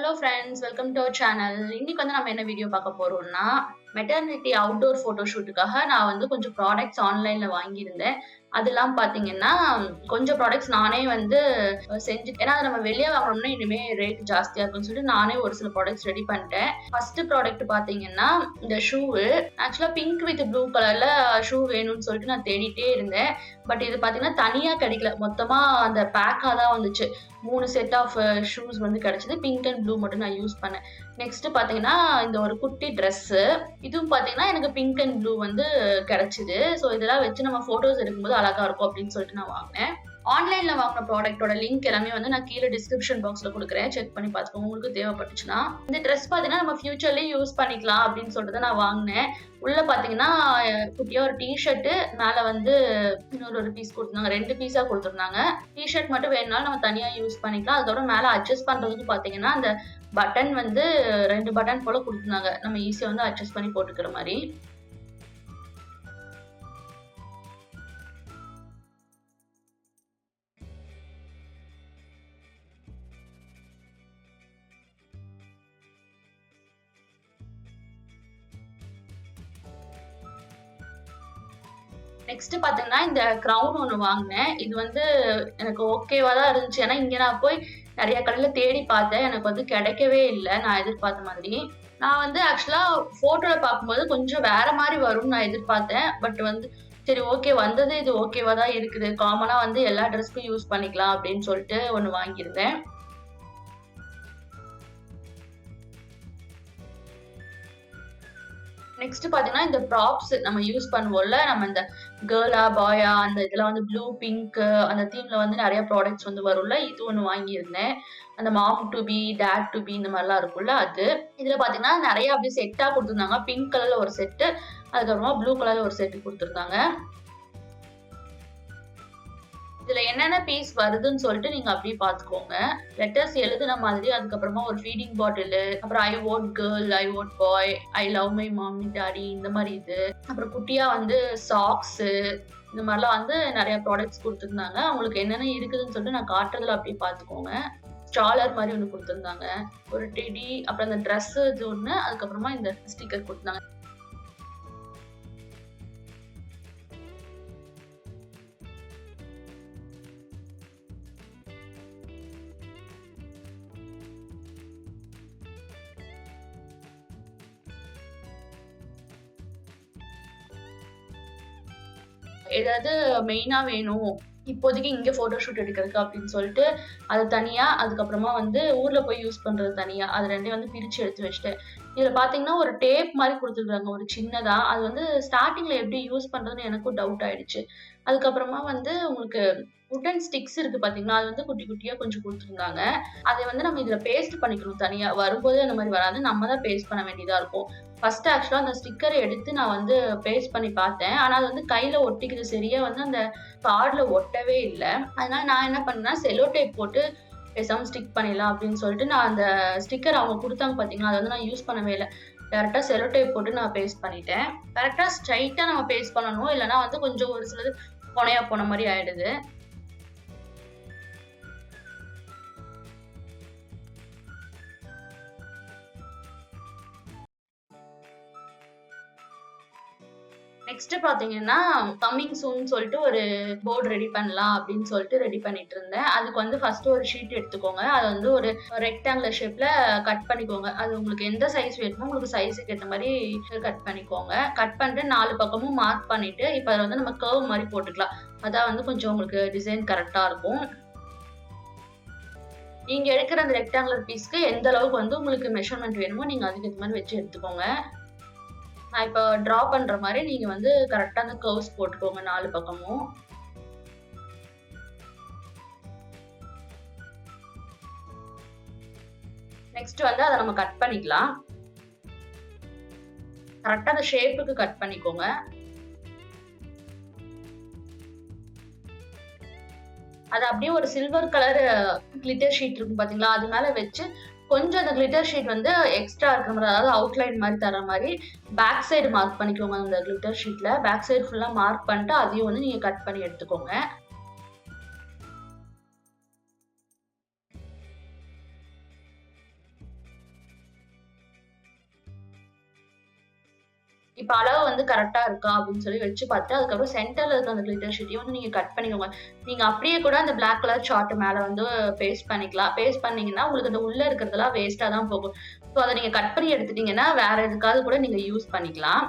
Hello friends, welcome to our channel. இன்னைக்கு வந்து நம்ம என்ன வீடியோ பார்க்க போறோம்னா, மெட்டர்னிட்டி அவுட்டோர் ஃபோட்டோ ஷூட்டுக்காக நான் வந்து கொஞ்சம் ப்ராடக்ட்ஸ் ஆன்லைன்ல வாங்கியிருந்தேன். அதெல்லாம் பார்த்தீங்கன்னா, கொஞ்சம் ப்ராடக்ட்ஸ் நானே வந்து ஏன்னா அத நம்ம வெளிய வாங்குனோம்னா இனிமே ரேட் ஜாஸ்தியா இருக்கும்னு சொல்லிட்டு நானே ஒரு சில ப்ராடக்ட்ஸ் ரெடி பண்ணிட்டேன். ஃபர்ஸ்ட் ப்ராடக்ட் பார்த்தீங்கன்னா, இந்த ஷூவு. ஆக்சுவலா பிங்க் வித் ப்ளூ கலர்ல ஷூ வேணும்னு சொல்லிட்டு நான் தேடிட்டே இருந்தேன். பட் இது பார்த்தீங்கன்னா தனியா கிடைக்கல. மொத்தமா அந்த பேக்கா தான் வந்துச்சு. 3 செட் ஆஃப் ஷூஸ் வந்து கிடைச்சது. பிங்க் அண்ட் ப்ளூ மட்டும் நான் யூஸ் பண்ணேன். நெக்ஸ்ட் பார்த்தீங்கன்னா, இந்த ஒரு குட்டி ட்ரெஸ்ஸு. இதுவும் பார்த்தீங்கன்னா, எனக்கு பிங்க் அண்ட் ப்ளூ வந்து கிடைச்சது. ஸோ இதெல்லாம் வச்சு நம்ம ஃபோட்டோஸ் எடுக்கும்போது அழகா இருக்கும் அப்படின்னு சொல்லிட்டு நான் வாங்குனேன். ஆன்லைன்ல வாங்குன ப்ராடக்ட்டோட லிங்க் எல்லாமே வந்து நான் கீழ டிஸ்கிரிப்ஷன் பாக்ஸ்ல குடுக்குறேன். செக் பண்ணி பார்த்துக்கோங்க. உங்களுக்கு தேவைப்பட்டுச்சுன்னா. இந்த ட்ரெஸ் பார்த்தீங்கன்னா, நம்ம ஃபியூச்சர்லயும் யூஸ் பண்ணிக்கலாம் அப்படின்னு சொல்லிட்டு தான் நான் வாங்குனேன். உள்ள பார்த்தீங்கன்னா, குட்டியா ஒரு டீ ஷர்ட்டு, மேல வந்து இன்னொரு ஒரு பீஸ் குடுத்துருந்தாங்க. 2 பீஸா குடுத்துருந்தாங்க. டீ ஷர்ட் மட்டும் வேணும்னாலும் நம்ம தனியா யூஸ் பண்ணிக்கலாம். அதுக்கப்புறம் மேல அட்ஜஸ்ட் பண்றதுக்கு பார்த்தீங்கன்னா, அந்த பட்டன் வந்து 2 பட்டன் போல குடுத்துருந்தாங்க. நம்ம ஈஸியா வந்து அட்ஜஸ்ட் பண்ணி போட்டுக்கிற மாரி. நெக்ஸ்ட் பார்த்தீங்கன்னா, இந்த க்ரவுன் ஒண்ணு வாங்குனேன். இது வந்து எனக்கு ஓகேவா தான் இருந்துச்சு. ஏன்னா, இங்க நான் போய் நெறைய கடையில தேடி பார்த்தேன். எனக்கு வந்து கிடைக்கவே இல்ல, நான் எதிர்பார்த்த மாதிரி. நான் வந்து ஆக்சுவலா ஃபோட்டோல பார்க்கும்போது கொஞ்சம் வேற மாரி வரும்னு நான் எதிர்பார்த்தேன். பட் வந்து சரி ஓகே வந்தது இது ஓகேவா தான் இருக்குது. காமனா வந்து எல்லா ட்ரெஸ்க்கும் யூஸ் பண்ணிக்கலாம் அப்படின்னு சொல்லிட்டு ஒண்ணு வாங்கியிருந்தேன். நெக்ஸ்ட் பார்த்தீங்கன்னா, இந்த ப்ராப்ஸ் நம்ம யூஸ் பண்ணுவோம்ல. நம்ம இந்த கேர்லா, பாயா அந்த இதெல்லாம் வந்து ப்ளூ, பிங்க் அந்த தீம்ல வந்து நெறைய ப்ராடக்ட்ஸ் வந்து வரும்ல. இது ஒண்ணு வாங்கியிருந்தேன். அந்த mom to be, dad to be இந்த மாரிலாம் இருக்கும்ல அது. இதுல பார்த்தீங்கன்னா, நெறைய அப்படியே செட்டா குடுத்துருந்தாங்க. பிங்க் கலர்ல ஒரு செட்டு, அதுக்கப்புறமா ப்ளூ கலர்ல ஒரு செட் குடுத்துருந்தாங்க. இதுல என்னென்ன பீஸ் வருதுன்னு சொல்லிட்டு நீங்க அப்படியே பார்த்துக்கோங்க. லெட்டர்ஸ் எழுதுன மாதிரி, அதுக்கப்புறமா ஒரு ஃபீடிங் பாட்டிலு, அப்புறம் I vote girl, I vote boy, I love my mummy, daddy இந்த மாரி இது. அப்புறம் குட்டியா வந்து சாக்ஸு இந்த மாரிலாம் வந்து நெறைய ப்ராடக்ட்ஸ் குடுத்துருந்தாங்க. உங்களுக்கு என்னென்ன இருக்குதுன்னு சொல்லிட்டு நான் காட்டுறதுல அப்படியே பார்த்துக்கோங்க. ஸ்ட்ராலர் மாரி ஒண்ணு குடுத்துருந்தாங்க. ஒரு டெடி, அப்புறம் அந்த ட்ரெஸ் இது ஒண்ணு, அதுக்கப்புறமா இந்த ஸ்டிக்கர் குடுத்துருந்தாங்க. ஏதாவது மெயினா வேணும். இப்போதைக்கு இங்க ஃபோட்டோ ஷூட் எடுக்கிறதுக்கு அப்படின்னு சொல்லிட்டு, அது தனியா, அதுக்கப்புறமா வந்து ஊர்ல போய் யூஸ் பண்றது தனியா. அது 2யும் வந்து பிரிச்சு எடுத்து வச்சுட்டேன். இதுல பார்த்தீங்கன்னா, ஒரு டேப் மாரி குடுத்துருக்காங்க ஒரு சின்னதா. அது வந்து ஸ்டார்ட்டிங்ல எப்படி யூஸ் பண்றதுன்னு எனக்கும் டவுட் ஆயிடுச்சு. அதுக்கப்புறமா வந்து உங்களுக்கு வுட்டன் ஸ்டிக்ஸ் இருக்கு பார்த்தீங்களா? அது வந்து குட்டி குட்டியா கொஞ்சம் குடுத்துருந்தாங்க. அத வந்து நம்ம இதுல பேஸ்ட் பண்ணிக்கணும் தனியா. வரும்போது அந்த மாரி வராது. நம்ம தான் பேஸ்ட் பண்ண வேண்டியதா இருக்கும். ஃபர்ஸ்ட் ஆக்சுவலா அந்த ஸ்டிக்கர எடுத்து நான் வந்து பேஸ்ட் பண்ணி பார்த்தேன். ஆனா அது வந்து கையில ஒட்டிக்குது. சரியா வந்து அந்த கார்ட்ல ஒட்டவே இல்ல. அதனால நான் என்ன பண்ணேன்னா, செல்லோ டேப் போட்டு பேசாம ஸ்டிக் பண்ணிடலாம் அப்படின்னு சொல்லிட்டு, நான் அந்த ஸ்டிக்கர் அவங்க குடுத்தாங்க பார்த்தீங்களா? அத வந்து நான் யூஸ் பண்ணவே இல்ல. டைரக்ட்டா செல்லோ டேப் போட்டு நான் பேஸ்ட் பண்ணிட்டேன். கரெக்ட்டா ஸ்ட்ரைட்டா நம்ம பேஸ்ட் பண்ணணும். இல்லன்னா வந்து கொஞ்சம் ஒரு சிலது கொனையா போன மாரி ஆயிடுது. நெக்ஸ்ட் பார்த்தீங்கன்னா, கம்மிங் சூன் சொல்லிட்டு ஒரு போர்ட் ரெடி பண்ணலாம் அப்படின்னு சொல்லிட்டு ரெடி பண்ணிட்டு இருந்தேன். அதுக்கு வந்து ஃபர்ஸ்ட் ஒரு ஷீட் எடுத்துக்கோங்க. அத வந்து ஒரு ரெக்டாங்குலர் ஷேப்ல கட் பண்ணிக்கோங்க. அது உங்களுக்கு எந்த சைஸ் வேணுமோ உங்களுக்கு சைஸ்க்கு ஏத்த மாரி கட் பண்ணிக்கோங்க. கட் பண்ணிட்டு 4 பக்கமும் மார்க் பண்ணிட்டு, இப்ப அதுல வந்து நம்ம கர்வ் மாரி போட்டுக்கலாம். அதான் வந்து கொஞ்சம் உங்களுக்கு டிசைன் கரெக்ட்டா இருக்கும். நீங்க எடுக்கிற அந்த ரெக்டாங்குலர் பீஸ்க்கு எந்த அளவுக்கு வந்து உங்களுக்கு மெஷர்மென்ட் வேணுமோ, நீங்க அதுக்கு ஏத்த மாரி வச்சு எடுத்துக்கோங்க. நான் இப்ப டிரா பண்ற மாரி நீங்க வந்து கரெக்ட்டா அந்த கர்வ்ஸ் போட்டுக்கோங்க 4 பக்கமும். நெக்ஸ்ட் வந்து அத நம்ம கட் பண்ணிக்கலாம். கரெக்ட்டா அந்த ஷேப்புக்கு கட் பண்ணிக்கோங்க. அத அப்படியே ஒரு சில்வர் கலர் கிளிட்டர் ஷீட் இருக்கும் பாத்தீங்களா? அது மேல வச்சு கொஞ்சம் அந்த கிளிட்டர் ஷீட் வந்து எக்ஸ்ட்ரா இருக்கிற மாரி, அதாவது அவுட்லைன் மாரி தர மாரி பேக் சைடு மார்க் பண்ணிக்கோங்க அந்த கிளிட்டர் ஷீட்ல. பேக் சைடு ஃபுல்லா மார்க் பண்ணிட்டு அதையும் வந்து நீங்க கட் பண்ணி எடுத்துக்கோங்க. இப்ப அளவு வந்து கரெக்ட்டா இருக்கா அப்படின்னு சொல்லி வச்சு பார்த்துட்டு, அதுக்கப்புறம் சென்டர்ல இருக்க அந்த கிளிட்டர் ஷீட்டையும் வந்து நீங்க கட் பண்ணிக்கோங்க. நீங்க அப்படியே கூட அந்த பிளாக் கலர் சார்ட் மேல வந்து பேஸ்ட் பண்ணிக்கலாம். பேஸ்ட் பண்ணீங்கன்னா, உங்களுக்கு அந்த உள்ள இருக்கிறதெல்லாம் வேஸ்ட்டா தான் போகும். ஸோ அத நீங்க கட் பண்ணி எடுத்துட்டீங்கன்னா, வேற எதுக்காவது கூட நீங்க யூஸ் பண்ணிக்கலாம்.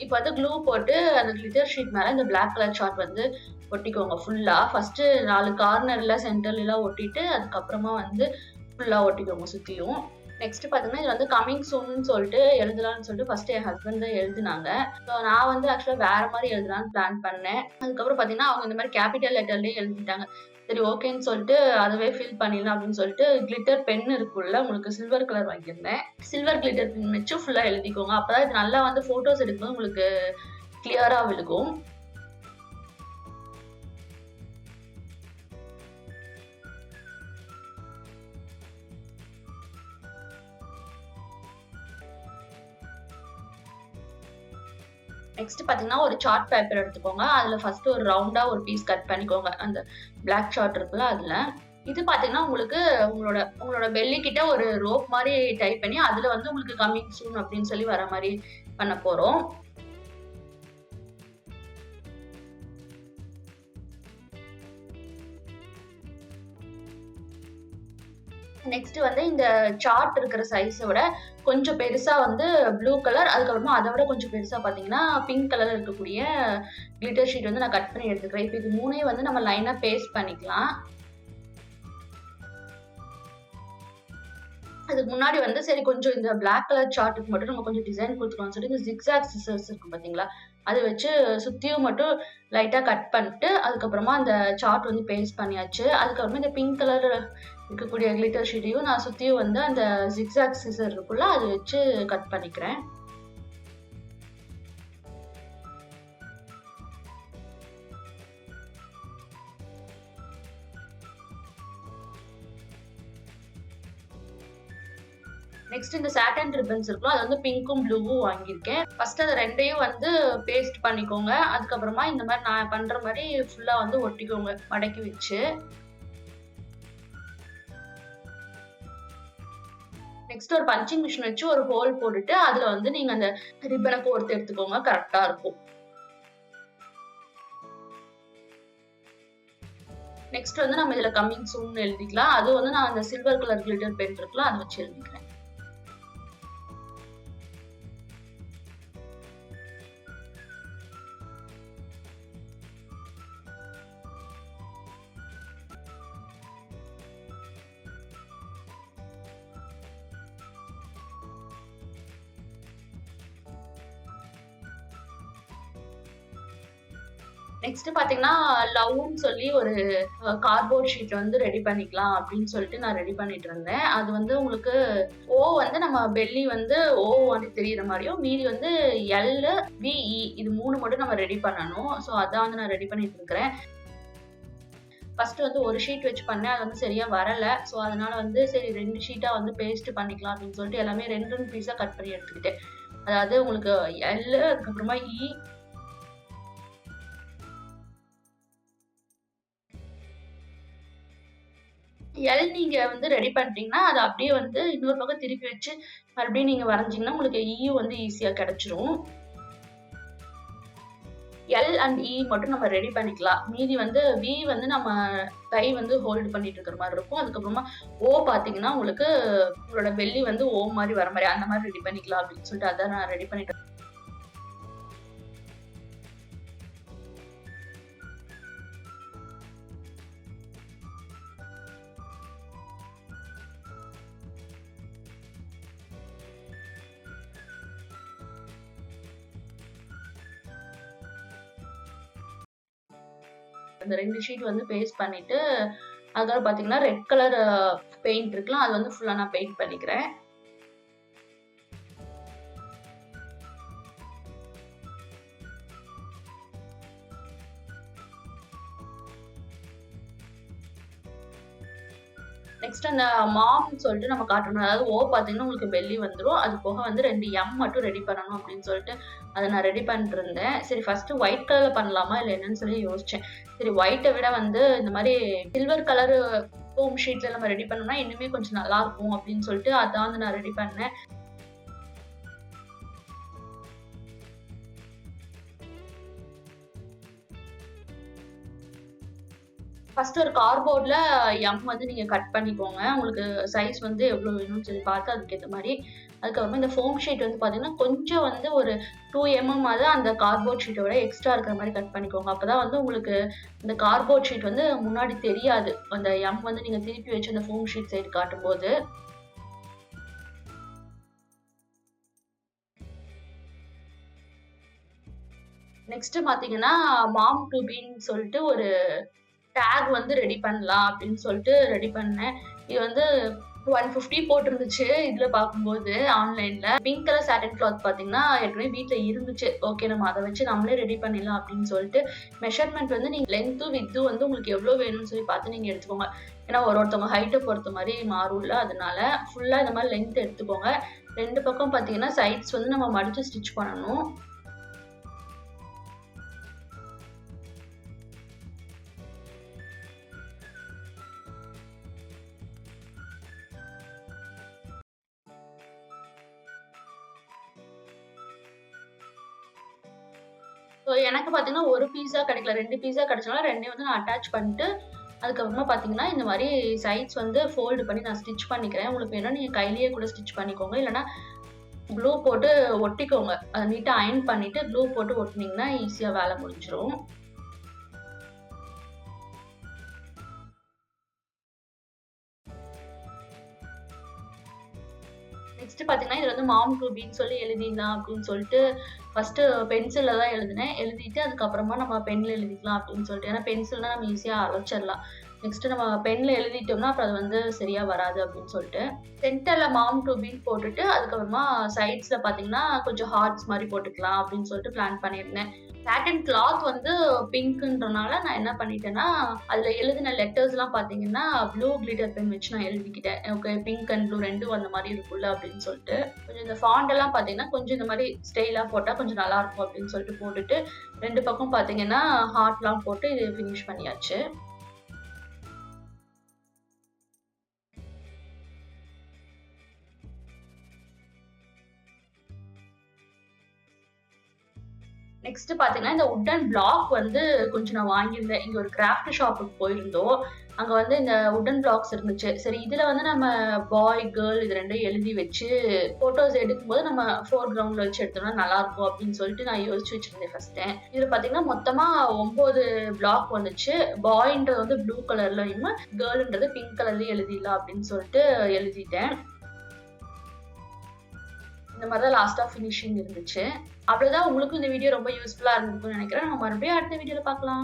இப்ப வந்து க்ளூ போட்டு அந்த கிளிட்டர் ஷீட் மேல இந்த பிளாக் கலர் சார்ட் வந்து ஒட்டிக்கோங்க ஃபுல்லா. ஃபர்ஸ்ட்டு 4 கார்னர்ல, சென்டர்லலாம் ஒட்டிட்டு, அதுக்கப்புறமா வந்து ஃபுல்லா ஒட்டிக்கோங்க சுத்தியும். நெக்ஸ்ட் பார்த்தீங்கன்னா, இதுல வந்து கமிங் சூன்னு சொல்லிட்டு எழுதலாம்னு சொல்லிட்டு ஃபர்ஸ்ட் என் ஹஸ்பண்ட் தான் எழுதுனாங்க. ஸோ நான் வந்து ஆக்சுவலா வேற மாரி எழுதலாம்னு பிளான் பண்ணேன். அதுக்கப்புறம் பார்த்தீங்கன்னா, அவங்க இந்த மாரி கேப்பிட்டல் லெட்டர்லயே எழுதிட்டாங்க. சரி ஓகேன்னு சொல்லிட்டு அதுவே ஃபில் பண்ணிடலாம் அப்படின்னு சொல்லிட்டு கிளிட்டர் பென் இருக்குல்ல, உங்களுக்கு சில்வர் கலர் வாங்கியிருந்தேன். சில்வர் கிளிட்டர் பென் வச்சு ஃபுல்லா எழுதிக்கோங்க. அப்பதான் இது நல்லா வந்து ஃபோட்டோஸ் எடுக்கும்போது உங்களுக்கு கிளியரா விழுகும். நெக்ஸ்ட் பார்த்தீங்கன்னா, ஒரு சார்ட் பேப்பர் எடுத்துக்கோங்க. அதுல ஃபர்ஸ்ட் ஒரு ரவுண்டா ஒரு பீஸ் கட் பண்ணிக்கோங்க. அந்த பிளாக் சார்ட் இருக்குல்ல அதுல. இது பார்த்தீங்கன்னா, உங்களுக்கு உங்களோட உங்களோட பெல்லி கிட்ட ஒரு ரோப் மாரி டைப் பண்ணி, அதுல வந்து உங்களுக்கு கமிங் சூன் அப்படின்னு சொல்லி வர மாரி பண்ண போறோம். நெக்ஸ்ட் வந்து இந்த சார்ட் இருக்கிற சைஸ விட கொஞ்சம் பெருசா வந்து ப்ளூ கலர், அதுக்கப்புறமா அத விட கொஞ்சம் பெருசா பார்த்தீங்கன்னா, பிங்க் கலர்ல இருக்கக்கூடிய கிளிட்டர் ஷீட் வந்து நான் கட் பண்ணி எடுத்துக்கிறேன். இப்ப இது 3யும் வந்து நம்ம லைனா பேஸ்ட் பண்ணிக்கலாம். அதுக்கு முன்னாடி வந்து சரி கொஞ்சம் இந்த பிளாக் கலர் சார்ட்டுக்கு மட்டும் நம்ம கொஞ்சம் டிசைன் குடுத்துருவோம்னு சொல்லி இந்த ஜிக்ஸாக் சிசர்ஸ் இருக்கும் பார்த்தீங்களா? அத வச்சு சுத்தியும் மட்டும் லைட்டா கட் பண்ணிட்டு, அதுக்கப்புறமா அந்த சார்ட் வந்து பேஸ்ட் பண்ணியாச்சு. அதுக்கப்புறமா இந்த பிங்க் கலர் இருக்கக்கூடிய கிளிட்டர் ஷீட்டையும் நான் சுத்தியும் வந்து அந்த ஜிக்ஸாக் சிசர் இருக்குல்ல, அத வச்சு கட் பண்ணிக்கிறேன். நெக்ஸ்ட் இந்த சாட்டன் ரிப்பன்ஸ் இருக்குல்ல, அது வந்து பிங்க்கும், ப்ளூவும் வாங்கியிருக்கேன். ஃபர்ஸ்ட் அத 2யும் வந்து பேஸ்ட் பண்ணிக்கோங்க. அதுக்கப்புறமா இந்த மாரி நான் பண்ற மாரி ஃபுல்லா வந்து ஒட்டிக்கோங்க மடக்கி வச்சு. நெக்ஸ்ட் ஒரு பஞ்சிங் மிஷின் வச்சு ஒரு ஹோல் போட்டுட்டு, அதுல வந்து நீங்க அந்த ரிப்பன கோர்த்து எடுத்துக்கோங்க. கரெக்ட்டா இருக்கும். நெக்ஸ்ட் வந்து நம்ம இதுல கமிங் சூன்னு எழுதிக்கலாம். அது வந்து நான் அந்த சில்வர் கலர் கிளிட்டர் பென் இருக்குல்ல, அத வச்சு எழுதிக்கிறேன். நெக்ஸ்ட் பார்த்தீங்கன்னா, லவ்வுன்னு சொல்லி ஒரு கார்ட்போர்ட் ஷீட் வந்து ரெடி பண்ணிக்கலாம் அப்படின்னு சொல்லிட்டு நான் ரெடி பண்ணிட்டு இருந்தேன். அது வந்து உங்களுக்கு ஓ வந்து நம்ம பெல்லி வந்து ஓ வந்து தெரியிற மாரியும், மீதி வந்து எல், விஇ இது 3 மட்டும் நம்ம ரெடி பண்ணணும். ஸோ அதான் வந்து நான் ரெடி பண்ணிட்டு இருக்கிறேன். ஃபர்ஸ்ட் வந்து ஒரு ஷீட் வச்சு பண்ணேன். அது வந்து சரியா வரல. ஸோ அதனால வந்து சரி 2 ஷீட்டா வந்து பேஸ்ட் பண்ணிக்கலாம் அப்படின்னு சொல்லிட்டு எல்லாமே 2, 2 பீஸா கட் பண்ணி எடுத்துக்கிட்டேன். அதாவது உங்களுக்கு எல், அதுக்கப்புறமா இ, எல் நீங்க வந்து ரெடி பண்ணிட்டீங்கன்னா, அத அப்படியே வந்து இன்னொரு பக்கம் திருப்பி வச்சு மறுபடியும் நீங்க வரைஞ்சீங்கன்னா, உங்களுக்கு ஈயும் வந்து ஈஸியா கிடைச்சிரும். எல் அண்ட் இ மட்டும் நம்ம ரெடி பண்ணிக்கலாம். மீதி வந்து வி வந்து நம்ம கை வந்து ஹோல்டு பண்ணிட்டு இருக்கிற மாரி இருக்கும். அதுக்கப்புறமா ஓ பார்த்தீங்கன்னா, உங்களுக்கு உங்களோட பெல்லி வந்து ஓ மாரி வர மாரி அந்த மாரி ரெடி பண்ணிக்கலாம் அப்படின்னு சொல்லிட்டு அதான் நான் ரெடி பண்ணிட்டு அந்த 2 ஷீட் வந்து பேஸ்ட் பண்ணிட்டு, அதுக்கப்புறம் பார்த்தீங்கன்னா, ரெட் கலர் பெயிண்ட் இருக்குல்ல, அது வந்து ஃபுல்லா நான் பெயிண்ட் பண்ணிக்கிறேன். நெக்ஸ்ட் அந்த மாம்ன்னு சொல்லிட்டு நம்ம காட்டணும். அதாவது ஓ பார்த்தீங்கன்னா, உங்களுக்கு பெல்லி வந்துரும். அது போக வந்து 2 எம் மட்டும் ரெடி பண்ணணும் அப்படின்னு சொல்லிட்டு, அத நான் ரெடி பண்ணிட்டு இருந்தேன். சரி ஃபர்ஸ்ட் ஒயிட் கலர்ல பண்ணலாமா? இல்ல என்னன்னு சொல்லி யோசிச்சேன். சரி ஒயிட்ட விட வந்து இந்த மாரி சில்வர் கலரு ஃபோம் ஷீட்ல நம்ம ரெடி பண்ணோம்னா இன்னுமே கொஞ்சம் நல்லா இருக்கும் அப்படின்னு சொல்லிட்டு அதான் வந்து நான் ரெடி பண்ணேன். ஃபர்ஸ்ட் ஒரு கார்ட்போர்ட்ல எம் வந்து நீங்க கட் பண்ணிக்கோங்க. உங்களுக்கு சைஸ் வந்து எவ்வளோ வேணும்னு சொல்லி பார்த்து அதுக்கேத்த மாரி. அதுக்கப்புறமா இந்த ஃபோம் ஷீட் வந்து பார்த்தீங்கன்னா, கொஞ்சம் வந்து ஒரு 2 எம்எம்மாவது அந்த கார்ட்போர்ட் ஷீட்ட விட எக்ஸ்ட்ரா இருக்கிற மாரி கட் பண்ணிக்கோங்க. அப்பதான் வந்து உங்களுக்கு இந்த கார்ட்போர்ட் ஷீட் வந்து முன்னாடி தெரியாது. அந்த எம் வந்து நீங்க திருப்பி வச்சு அந்த ஃபோம் ஷீட் சைடு காட்டும்போது. நெக்ஸ்ட் பார்த்தீங்கன்னா, மாம் டூ பீன்னு சொல்லிட்டு ஒரு டேக் வந்து ரெடி பண்ணலாம் அப்படின்னு சொல்லிட்டு ரெடி பண்ணேன். இது வந்து 150 போட்டிருந்துச்சு இதுல பார்க்கும்போது ஆன்லைன்ல. பிங்க் கலர் சாட்டின் கிளாத் பார்த்தீங்கன்னா, ஏற்கனவே வீட்ல இருந்துச்சு. ஓகே நம்ம அத வச்சு நம்மளே ரெடி பண்ணிடலாம் அப்படின்னு சொல்லிட்டு, மெஷர்மென்ட் வந்து நீங்க லென்த்தும், வித்தும் வந்து உங்களுக்கு எவ்வளோ வேணும்னு சொல்லி பார்த்து நீங்க எடுத்துக்கோங்க. ஏன்னா ஒருத்தவங்க ஹைட்ட பொறுத்த மாரி மாறும்ல. அதனால ஃபுல்லா இந்த மாரி லென்த் எடுத்துக்கோங்க. 2 பக்கம் பார்த்தீங்கன்னா, சைட்ஸ் வந்து நம்ம மடிச்சு ஸ்டிச் பண்ணணும். ஸோ எனக்கு பார்த்தீங்கன்னா, 1 பீஸா கிடைக்கல. 2 பீஸா கிடைச்சனால 2யும் வந்து நான் அட்டாச் பண்ணிட்டு, அதுக்கப்புறமா பார்த்தீங்கன்னா, இந்த மாரி சைட்ஸ் வந்து ஃபோல்டு பண்ணி நான் ஸ்டிச் பண்ணிக்கிறேன். உங்களுக்கு வேணும்னா நீங்க கையிலேயே கூட ஸ்டிச் பண்ணிக்கோங்க. இல்லன்னா க்ளூ போட்டு ஒட்டிக்கோங்க. அத நீட்டா அயர்ன் பண்ணிட்டு க்ளூ போட்டு ஒட்டுனீங்கன்னா ஈஸியா வேல முடிஞ்சிரும். நெக்ஸ்ட் பார்த்தீங்கன்னா, இதுல வந்து மாம் டூ பீன்னு சொல்லி எழுதிடலாம் அப்படின்னு சொல்லிட்டு, ஃபர்ஸ்ட்டு பென்சில்ல தான் எழுதினேன். எழுதிட்டு அதுக்கப்புறமா நம்ம பென்ல எழுதிக்கலாம் அப்படின்னு சொல்லிட்டு. ஏன்னா பென்சில்னா நம்ம ஈஸியா அழிச்சிடலாம். நெக்ஸ்ட் நம்ம பென்ல எழுதிட்டோம்னா, அப்புறம் அது வந்து சரியா வராது அப்படின்னு சொல்லிட்டு. சென்டர்ல மாம் டூ பீன்னு போட்டுட்டு, அதுக்கப்புறமா சைட்ஸ்ல பார்த்தீங்கன்னா, கொஞ்சம் ஹார்ட்ஸ் மாரி போட்டுக்கலாம் அப்படின்னு சொல்லிட்டு பிளான் பண்ணியிருந்தேன். சாட்டின் கிளாத் வந்து பிங்க்ன்றனால நான் என்ன பண்ணிட்டேன்னா, அதுல எழுதின லெட்டர்ஸ்லாம் பார்த்தீங்கன்னா, ப்ளூ கிளிட்டர் பென் வச்சு நான் எழுதிக்கிட்டேன். ஓகே பிங்க் அண்ட் ப்ளூ 2ம் அந்த மாரி இருக்கும்ல அப்படின்னு சொல்லிட்டு. கொஞ்சம் இந்த ஃபாண்ட் எல்லாம் பார்த்தீங்கன்னா, கொஞ்சம் இந்த மாரி ஸ்டைலா போட்டா கொஞ்சம் நல்லாருக்கும் அப்படின்னு சொல்லிட்டு போட்டுட்டு, 2 பக்கம் பார்த்தீங்கன்னா, ஹார்ட்லாம் போட்டு இது ஃபினிஷ் பண்ணியாச்சு. நெக்ஸ்ட் பார்த்தீங்கன்னா, இந்த வுட்டன் பிளாக் வந்து கொஞ்சம் நான் வாங்கியிருந்தேன். இங்க ஒரு கிராஃப்ட் ஷாப்புக்கு போயிருந்தோம். அங்க வந்து இந்த வுட்டன் பிளாக்ஸ் இருந்துச்சு. சரி இதுல வந்து நம்ம பாய், கேர்ள் இது 2யும் எழுதி வச்சு ஃபோட்டோஸ் எடுக்கும்போது நம்ம ஃபோர் கிரவுண்ட்ல வச்சு எடுத்தோம்னா நல்லாருக்கும் அப்படின்னு சொல்லிட்டு நான் யோசிச்சு வச்சிருந்தேன் ஃபர்ஸ்ட்டு. இதுல பார்த்தீங்கன்னா, மொத்தமா 9 பிளாக் வந்துச்சு. பாய்ன்றது வந்து ப்ளூ கலர்லயும், கேர்ள்ன்றது பிங்க் கலர்லயும் எழுதிடலாம் அப்படின்னு சொல்லிட்டு எழுதிட்டேன். இந்த மாதிரி தான் லாஸ்ட்டா ஃபினிஷிங் இருந்துச்சு. அவ்வளோதான். உங்களுக்கும் இந்த வீடியோ ரொம்ப யூஸ்ஃபுல்லா இருந்திருக்கும்னு நினைக்கிறேன். நம்ம மறுபடியும் அடுத்த வீடியோல பார்க்கலாம்.